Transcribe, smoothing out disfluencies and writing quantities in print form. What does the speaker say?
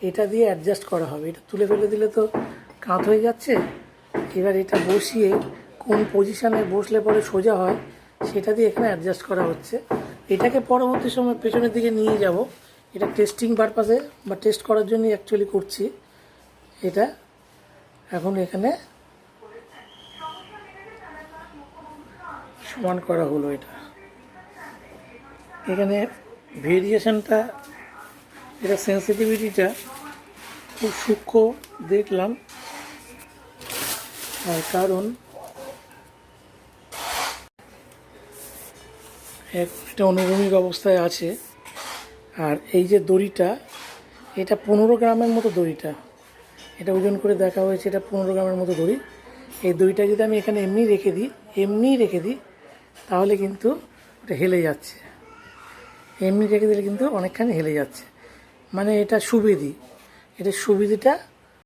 এটা দিয়ে অ্যাডজাস্ট করা হবে। এটা তুলে ফেলে দিলে তো কাত হয়ে যাচ্ছে। এবার এটা বসিয়ে কোন পজিশানে বসলে পরে সোজা হয় সেটা দিয়ে এখানে অ্যাডজাস্ট করা হচ্ছে। এটাকে পরবর্তী সময় পেছনের দিকে নিয়ে যাব। এটা টেস্টিং পারপাসে বা টেস্ট করার জন্যই অ্যাকচুয়ালি করছি। এটা এখন এখানে সমান করা হলো। এটা এখানে ভেরিয়েশনটা, এটা সেন্সিটিভিটিটা খুব সূক্ষ্ম দেখলাম, কারণ এটা অনুভূমিক অবস্থায় আছে। আর এই যে দড়িটা, এটা 15 গ্রামের মতো দড়িটা, এটা ওজন করে দেখা হয়েছে, এটা 15 গ্রামের মতো দড়ি। এই দড়িটা যদি আমি এখানে এমনি রেখে দিই তাহলে কিন্তু ওটা হেলে যাচ্ছে। এমনি রেখে দিলে কিন্তু অনেকখানি হেলে যাচ্ছে। মানে এটা সুবিধি, এটা সুবিধিটা